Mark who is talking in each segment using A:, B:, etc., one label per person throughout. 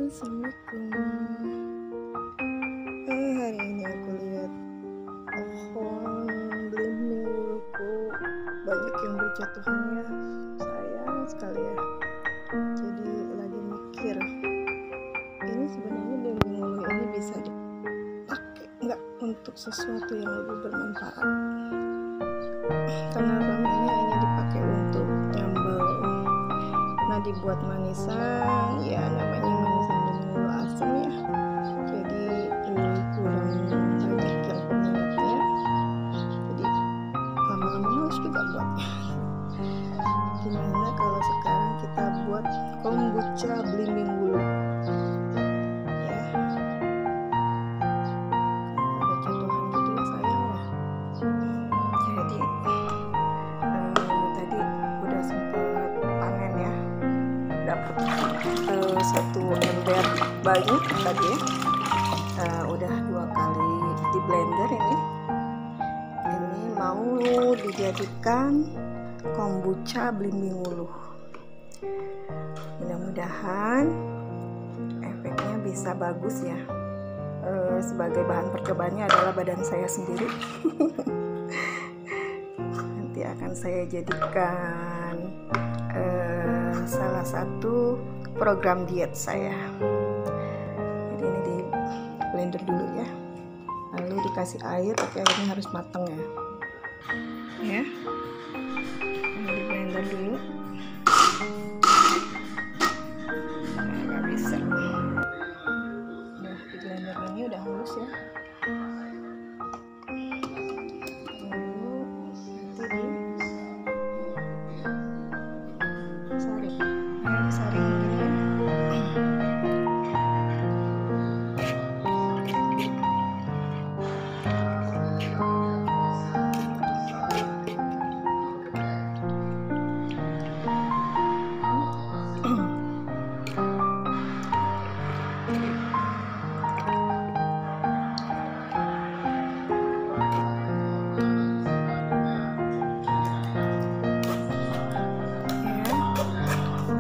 A: Assalamualaikum. Hari ini aku lihat pohon belimbing wuluku banyak yang berjatuhannya. Sayang sekali ya. Jadi lagi mikir, ini sebenarnya belimbing wulu ini bisa dipakai nggak untuk sesuatu yang lebih bermanfaat? Karena selama ini hanya dipakai untuk nyambel. Nah, dibuat manisan, ya namanya manisan belimbing wulu asam ya. Jadi kurang banyak yang peminatnya. Jadi lama-lama males juga buatnya. Gimana kalau sekarang kita buat kombucha belimbing wulu? Ya, ada jatuhan gitu ya, sayang ya. Jadi tadi udah sempat panen ya, dapat satu ember banyak tadi ya. Udah 2 kali di blender ini mau dijadikan kombucha belimbing wulu. Mudah-mudahan efeknya bisa bagus ya. Sebagai bahan percobaannya adalah badan saya sendiri. Nanti akan saya jadikan salah satu program diet saya. Jadi ini di blender dulu ya, lalu dikasih air, tapi airnya harus matang ya. Ini di blender dulu. Nggak bisa. Nah, di blender ini udah halus ya. Lalu nanti disaring. Disaring gini ya.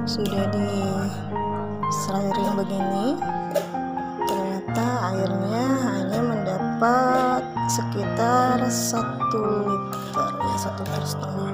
A: Sudah disaring begini, ternyata airnya hanya mendapat sekitar 1 liter ya, 1,5 liter.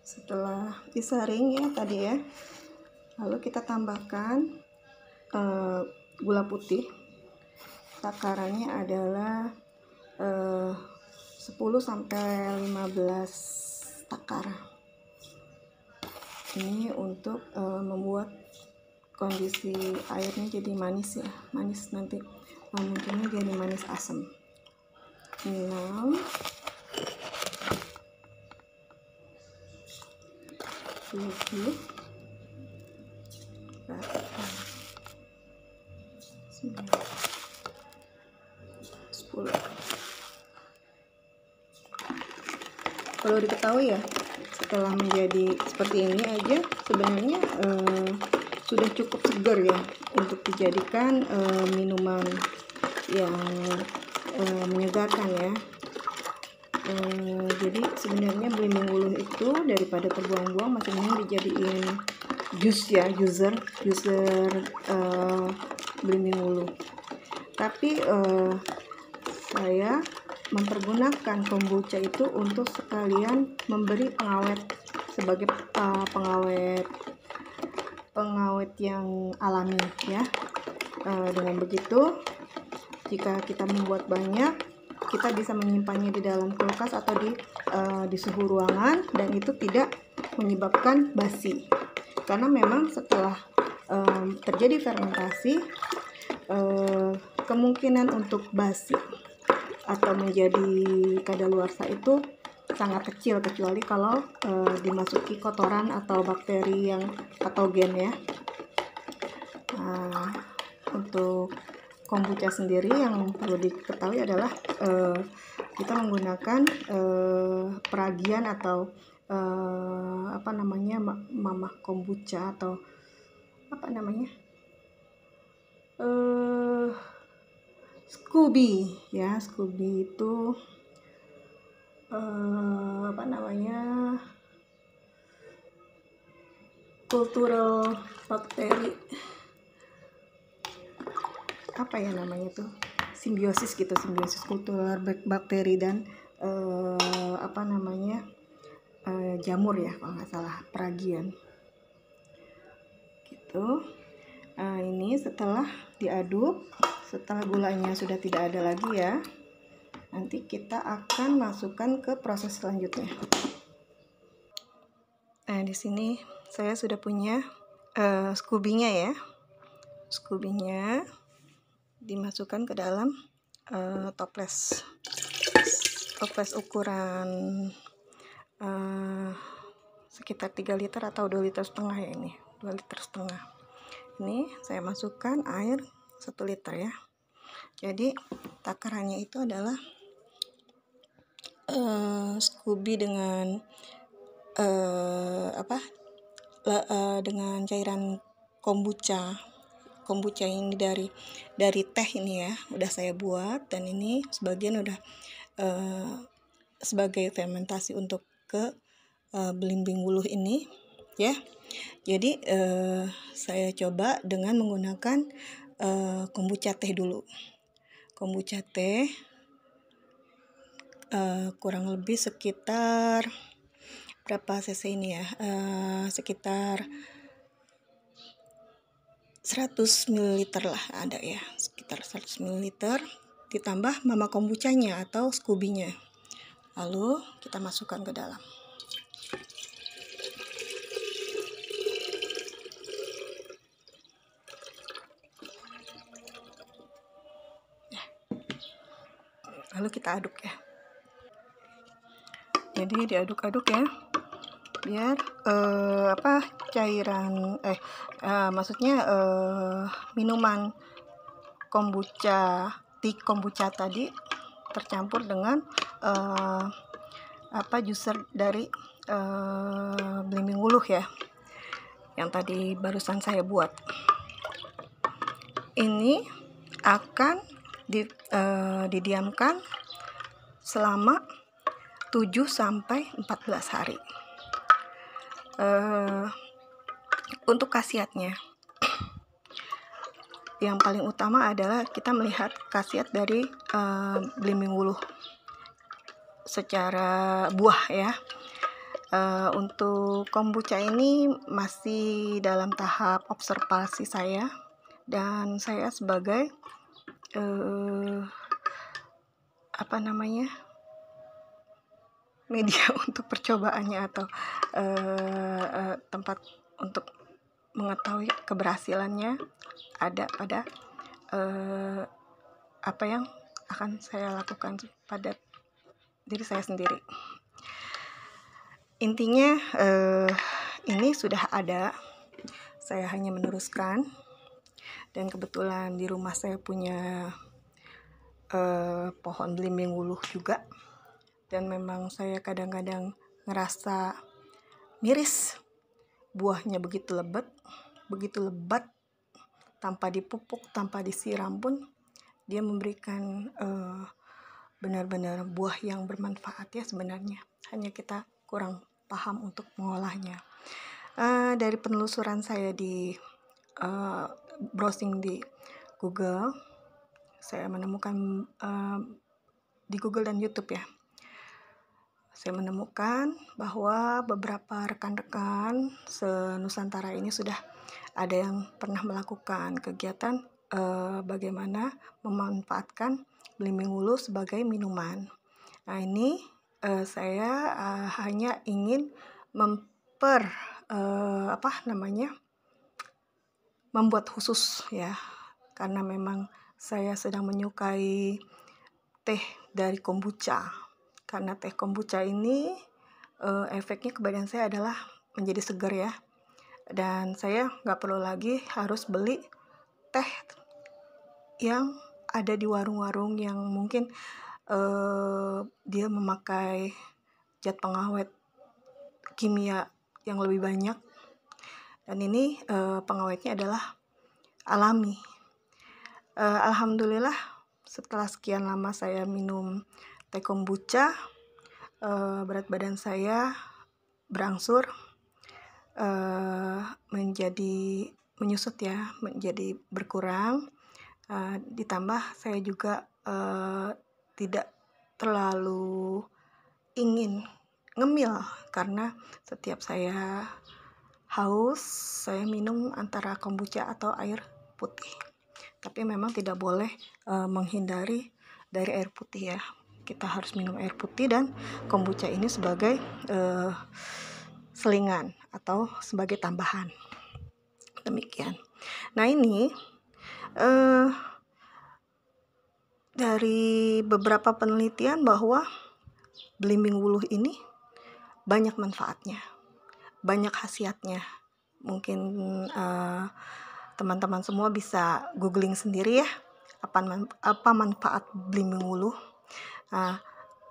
A: Setelah disaring ya tadi ya, lalu kita tambahkan gula putih. Takarannya adalah 10-15 takar. Ini untuk membuat kondisi airnya jadi manis ya, manis nanti munculnya jadi manis asam. 6 7 10. Kalau diketahui ya, setelah menjadi seperti ini aja sebenarnya sudah cukup segar ya untuk dijadikan minuman yang menyegarkan ya. Jadi sebenarnya belimbing wulu itu daripada terbuang-buang, masih mending dijadiin jus ya, juicer belimbing wulu. Tapi saya mempergunakan kombucha itu untuk sekalian memberi pengawet, sebagai pengawet yang alami ya. Dengan begitu, jika kita membuat banyak, kita bisa menyimpannya di dalam kulkas atau di suhu ruangan, dan itu tidak menyebabkan basi. Karena memang setelah terjadi fermentasi, kemungkinan untuk basi atau menjadi kadaluarsa itu sangat kecil, kecuali kalau dimasuki kotoran atau bakteri yang patogen ya. Untuk kombucha sendiri yang perlu diketahui adalah kita menggunakan peragian atau apa namanya, mamah kombucha atau apa namanya, Scooby ya. Scooby itu apa namanya, kultural bakteri, apa ya namanya tuh, simbiosis gitu, simbiosis kultural bakteri dan apa namanya, jamur ya kalau nggak salah, peragian gitu. Ini setelah diaduk, setelah gulanya sudah tidak ada lagi ya, nanti kita akan masukkan ke proses selanjutnya. Nah, di sini saya sudah punya Scooby-nya ya. Scooby-nya dimasukkan ke dalam toples ukuran sekitar 3 liter atau 2 liter setengah ya. Ini 2 liter setengah. Ini saya masukkan air 1 liter ya. Jadi takarannya itu adalah Scooby dengan dengan cairan kombucha. Kombucha ini dari teh ini ya, udah saya buat, dan ini sebagian udah sebagai fermentasi untuk ke belimbing wuluh ini ya. Jadi saya coba dengan menggunakan kombucha teh dulu. Kombucha teh kurang lebih sekitar berapa cc ini ya, sekitar 100 ml lah ada ya, sekitar 100 ml, ditambah mama kombuchanya atau Scooby-nya. Lalu kita masukkan ke dalam. Lalu kita aduk ya. Jadi diaduk-aduk ya, biar cairan maksudnya minuman kombucha, kombucha tadi tercampur dengan juicer dari belimbing wuluh ya, yang tadi barusan saya buat. Ini akan didiamkan selama 7-14 hari. Untuk khasiatnya, yang paling utama adalah kita melihat khasiat dari belimbing wuluh secara buah ya. Untuk kombucha ini masih dalam tahap observasi saya, dan saya sebagai media untuk percobaannya atau tempat untuk mengetahui keberhasilannya ada pada apa yang akan saya lakukan pada diri saya sendiri. Intinya ini sudah ada, saya hanya meneruskan, dan kebetulan di rumah saya punya pohon belimbing wuluh juga, dan memang saya kadang-kadang ngerasa miris, buahnya begitu lebat, tanpa dipupuk, tanpa disiram pun dia memberikan benar-benar buah yang bermanfaat ya sebenarnya, hanya kita kurang paham untuk mengolahnya. Dari penelusuran saya di browsing di Google, saya menemukan di Google dan YouTube ya, saya menemukan bahwa beberapa rekan-rekan se-Nusantara ini sudah ada yang pernah melakukan kegiatan bagaimana memanfaatkan belimbing wuluh sebagai minuman. Nah, ini saya hanya ingin membuat khusus ya, karena memang saya sedang menyukai teh dari kombucha. Karena teh kombucha ini efeknya ke badan saya adalah menjadi segar ya, dan saya nggak perlu lagi harus beli teh yang ada di warung-warung yang mungkin dia memakai zat pengawet kimia yang lebih banyak, dan ini pengawetnya adalah alami. Alhamdulillah setelah sekian lama saya minum teh kombucha, berat badan saya berangsur menjadi menyusut ya, menjadi berkurang. Ditambah saya juga tidak terlalu ingin ngemil, karena setiap saya haus saya minum antara kombucha atau air putih. Tapi memang tidak boleh menghindari dari air putih ya. Kita harus minum air putih, dan kombucha ini sebagai selingan atau sebagai tambahan. Demikian. Nah, ini dari beberapa penelitian bahwa belimbing wuluh ini banyak manfaatnya, banyak khasiatnya. Mungkin teman-teman semua bisa googling sendiri ya, apa manfaat belimbing wuluh.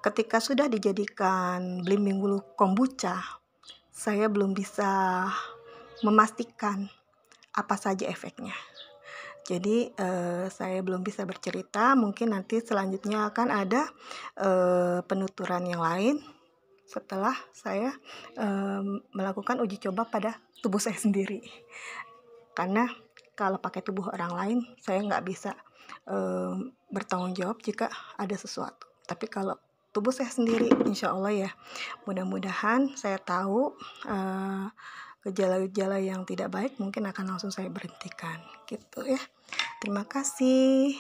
A: Ketika sudah dijadikan belimbing wuluh kombucha, saya belum bisa memastikan apa saja efeknya. Jadi saya belum bisa bercerita. Mungkin nanti selanjutnya akan ada penuturan yang lain setelah saya melakukan uji coba pada tubuh saya sendiri. Karena kalau pakai tubuh orang lain, saya nggak bisa bertanggung jawab jika ada sesuatu. Tapi kalau tubuh saya sendiri, insya Allah ya, mudah-mudahan saya tahu gejala-gejala yang tidak baik, mungkin akan langsung saya berhentikan gitu ya. Terima kasih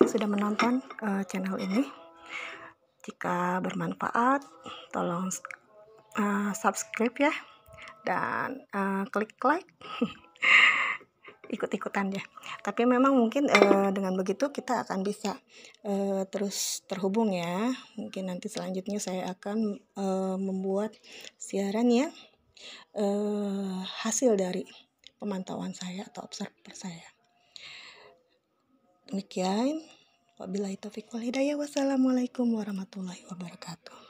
A: sudah menonton channel ini. Jika bermanfaat, tolong subscribe ya, dan klik like. Ikut-ikutan ya. Tapi memang mungkin dengan begitu kita akan bisa terus terhubung ya. Mungkin nanti selanjutnya saya akan membuat siaran ya, hasil dari pemantauan saya atau observer saya. Demikian. Wabillahi taufiq wal hidayah. Wassalamualaikum warahmatullahi wabarakatuh.